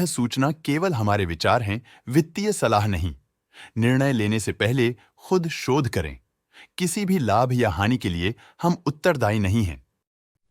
सूचना केवल हमारे विचार हैं, वित्तीय सलाह नहीं। निर्णय लेने से पहले खुद शोध करें। किसी भी लाभ या हानि के लिए हम उत्तरदायी नहीं हैं।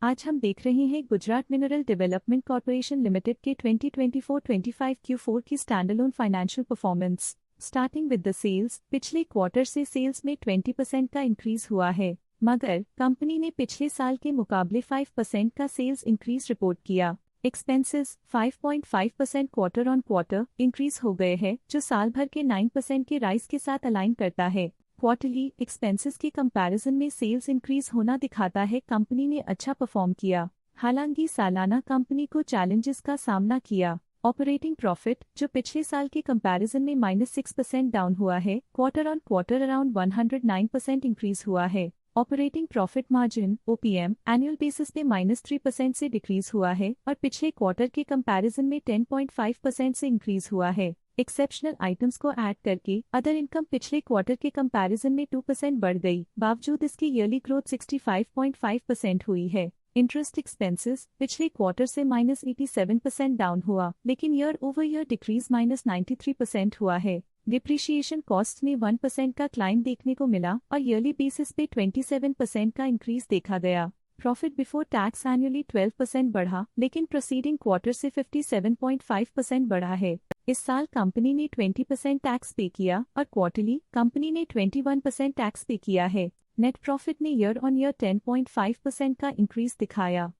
आज हम देख रहे हैं Gujarat mineral development corporation limited के 2024-25 Q4 की standalone financial performance. Starting with the sales, पिछले क्वार्टर से सेल्स में 20% का इंक्रीज हुआ है, मगर कंपनी ने पिछले साल के मुकाबले 5% का सेल्स इंक्रीज रिपोर्ट किया। Expenses 5.5% quarter on quarter increase हो गए हैं, जो साल भर के 9% के राइज के साथ अलाइन करता है। क्वार्टरली एक्सपेंसेस के कंपैरिजन में सेल्स इंक्रीज होना दिखाता है कंपनी ने अच्छा परफॉर्म किया। हालांकि सालाना कंपनी को चैलेंजेस का सामना किया। ऑपरेटिंग प्रॉफिट, जो पिछले साल के कंपैरिजन में -6% डाउन हुआ है, quarter on quarter around 109% increase हुआ है। Operating profit margin OPM annual basis पे -3% से डिक्रीज हुआ है और पिछले क्वार्टर के कंपैरिजन में 10.5% से इंक्रीज हुआ है। एक्सेप्शनल आइटम्स को ऐड करके अदर इनकम पिछले क्वार्टर के कंपैरिजन में 2% बढ़ गई, बावजूद इसकी ईयरली ग्रोथ 65.5% हुई है। इंटरेस्ट एक्सपेंसेस पिछले क्वार्टर से -87% डाउन हुआ, लेकिन ईयर ओवर ईयर डिक्रीज -93% हुआ है। डिप्रिशिएशन कॉस्ट में 1% का क्लाइम देखने को मिला और ईयरली बेसिस पे 27% का इंक्रीज देखा गया। प्रॉफिट बिफोर टैक्स एनुअली 12% बढ़ा, लेकिन प्रोसीडिंग क्वार्टर से 57.5% बढ़ा है। इस साल कंपनी ने 20% टैक्स पे किया और क्वार्टरली कंपनी ने 21% टैक्स पे किया है। नेट प्रॉफिट ने ईयर ऑन ईयर 10.5% का इंक्रीज दिखाया,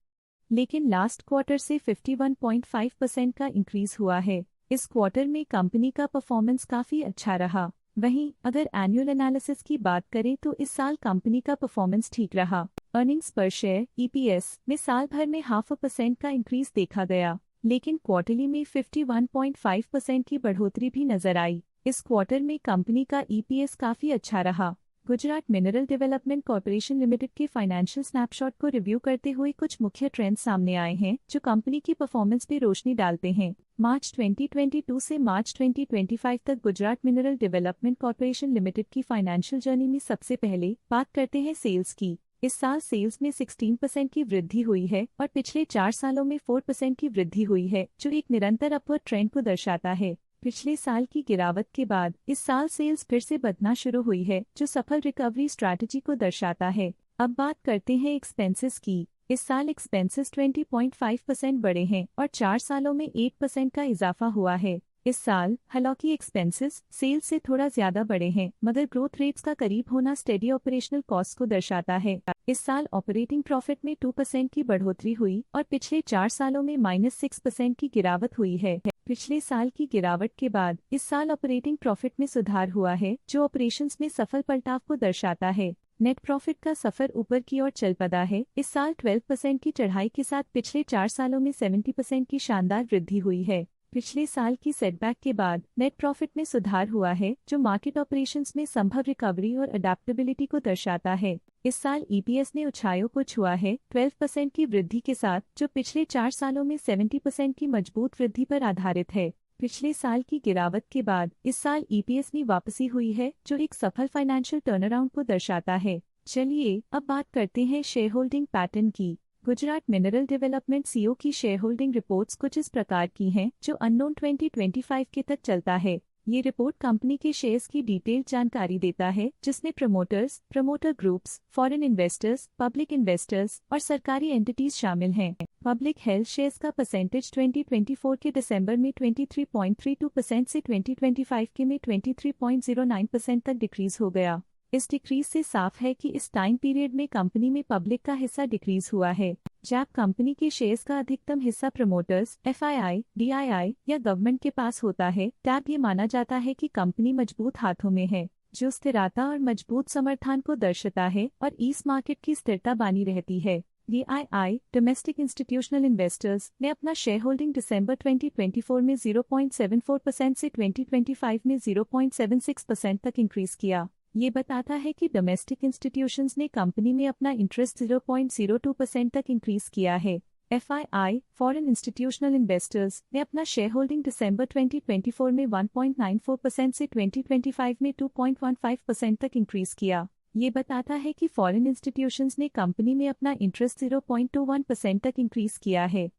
लेकिन लास्ट क्वार्टर से 51.5% का इंक्रीज हुआ है। इस क्वार्टर में कंपनी का परफॉर्मेंस काफी अच्छा रहा। वहीं अगर एनुअल एनालिसिस की बात करें तो इस साल कंपनी का परफॉर्मेंस ठीक रहा। अर्निंग्स पर शेयर EPS में साल भर में 0.5% का इंक्रीज देखा गया, लेकिन क्वार्टरली में 51.5% की बढ़ोतरी भी नजर आई। इस क्वार्टर में कंपनी का EPS काफी अच्छा रहा। Gujarat mineral development corporation limited के फाइनेंशियल स्नैपशॉट को रिव्यू करते हुए कुछ मुख्य ट्रेंड्स सामने आए हैं जो कंपनी की परफॉर्मेंस पे रोशनी डालते हैं। मार्च 2022 से मार्च 2025 तक Gujarat mineral development corporation limited की फाइनेंशियल जर्नी में सबसे पहले बात करते हैं सेल्स की। इस साल सेल्स में 16% की वृद्धि हुई है और पिछले 4 सालों में 4% की वृद्धि हुई है, जो एक निरंतर अपवर्ड ट्रेंड को दर्शाता है। पिछले साल की गिरावट के बाद इस साल सेल्स फिर से बढ़ना शुरू हुई है, जो सफल रिकवरी स्ट्रैटेजी को दर्शाता है। अब बात करते हैं एक्सपेंसेस की। इस साल एक्सपेंसेस 20.5% बढ़े हैं और 4 सालों में 8% का इजाफा हुआ है। इस साल हालांकि एक्सपेंसेस सेल्स से थोड़ा ज्यादा बढ़े हैं, मगर ग्रोथ रेट्स का करीब होना स्टेडी ऑपरेशनल कॉस्ट को दर्शाता है। इस साल ऑपरेटिंग प्रॉफिट में 2% की बढ़ोतरी हुई और पिछले 4 सालों में -6% की गिरावट हुई है। पिछले साल की गिरावट के बाद इस साल ऑपरेटिंग प्रॉफिट में सुधार हुआ है, जो ऑपरेशंस में सफल पलटाव को दर्शाता है। नेट प्रॉफिट का सफर ऊपर की ओर चल पड़ा है। इस साल 12% की चढ़ाई के साथ पिछले 4 सालों में 70% की शानदार वृद्धि हुई है। पिछले साल की सेटबैक के बाद नेट प्रॉफिट में सुधार हुआ है, जो मार्केट ऑपरेशंस में संभव रिकवरी और अडेप्टेबिलिटी को दर्शाता है। इस साल EPS ने ऊंचाइयों को छुआ है 12% की वृद्धि के साथ, जो पिछले 4 सालों में 70% की मजबूत वृद्धि पर आधारित है। पिछले साल की गिरावट के बाद इस साल EPS में वापसी हुई है, जो एक सफल फाइनेंशियल टर्नअराउंड को दर्शाता है। चलिए अब बात करते हैं शेयर होल्डिंग पैटर्न की। गुजरात मिनरल डेवलपमेंट CO की शेयर होल्डिंग रिपोर्ट्स कुछ इस प्रकार की हैं, जो अननोन 2025 के तक चलता है। ये रिपोर्ट कंपनी के शेयर्स की डिटेल्ड जानकारी देता है, जिसमें promoters, promoter groups, foreign investors, public investors और सरकारी एंटिटीज शामिल हैं। पब्लिक हेल्थ शेयर्स का परसेंटेज 2024 के दिसंबर में 23.32% से 2025 के में 23.09% तक डिक्रीज हो गया। इस डिक्रीज से साफ है कि इस टाइम पीरियड में कंपनी में पब्लिक का हिस्सा डिक्रीज हुआ है। जब कंपनी के शेयर्स का अधिकतम हिस्सा प्रमोटर्स, FII, DII या गवर्नमेंट के पास होता है, तब ये माना जाता है कि कंपनी मजबूत हाथों में है, जो स्थिरता और मजबूत समर्थन को दर्शाता है और इस मार्केट की स्थिरता बनी रहती है। DII डोमेस्टिक इंस्टीट्यूशनल इन्वेस्टर्स ने अपना शेयर होल्डिंग दिसंबर 2024 में 0.74% से 2025 में 0.76% तक इंक्रीज किया। ये बताता है कि डोमेस्टिक इंस्टीट्यूशंस ने कंपनी में अपना इंटरेस्ट 0.02% तक इंक्रीज किया है। FII फॉरेन इंस्टीट्यूशनल इन्वेस्टर्स ने अपना शेयर होल्डिंग दिसंबर 2024 में 1.94% से 2025 में 2.15% तक इंक्रीज किया। ये बताता है कि फॉरेन इंस्टीट्यूशंस ने कंपनी में अपना इंटरेस्ट 0.21% तक इंक्रीज किया है।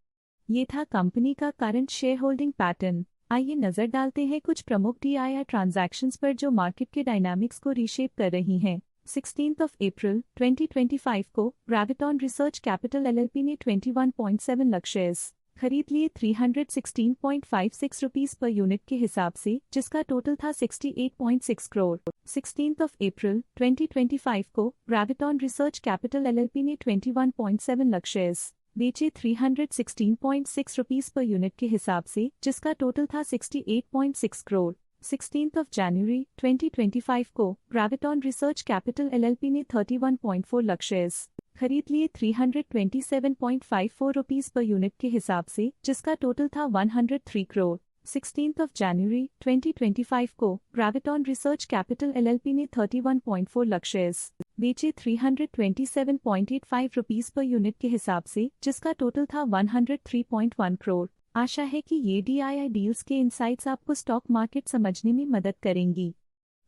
ये था कंपनी का करंट शेयर होल्डिंग पैटर्न। आइए नजर डालते हैं कुछ प्रमुख DII ट्रांजैक्शंस पर जो मार्केट के डायनामिक्स को रीशेप कर रही हैं। 16 अप्रैल 2025 को ग्रेविटॉन रिसर्च कैपिटल LLP ने 21.7 लाख शेयर्स खरीद लिए 316.56 रुपीस पर यूनिट के हिसाब से, जिसका टोटल था 68.6 करोड़। 16 अप्रैल 2025 को ग्रेविटॉन रिसर्च कैपिटल LLP ने 21.7 लाख शेयर्स बेचे 316.6 रुपीस पर यूनिट के हिसाब से, जिसका टोटल था 68.6 करोड़। 16 जनवरी 2025 को ग्रेविटॉन रिसर्च कैपिटल LLP ने 31.4 लाख शेयर्स खरीद लिए 327.54 रुपीस पर यूनिट के हिसाब से, जिसका टोटल था 103 करोड़। 16 जनवरी 2025 को ग्रेविटॉन रिसर्च कैपिटल LLP ने 31.4 लाख शेयर्स बेचे 327.85 रुपीस पर यूनिट के हिसाब से, जिसका टोटल था 103.1 करोड़। आशा है कि ये DII डील्स के इनसाइट्स आपको स्टॉक मार्केट समझने में मदद करेंगी।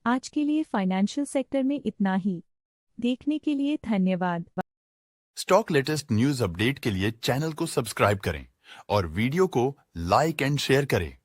आज के लिए फाइनेंशियल सेक्टर में इतना ही। देखने के लिए धन्यवाद। स्टॉक लेटेस्ट न्यूज अपडेट के लिए चैनल को सब्सक्राइब करें और वीडियो को लाइक एंड शेयर करें।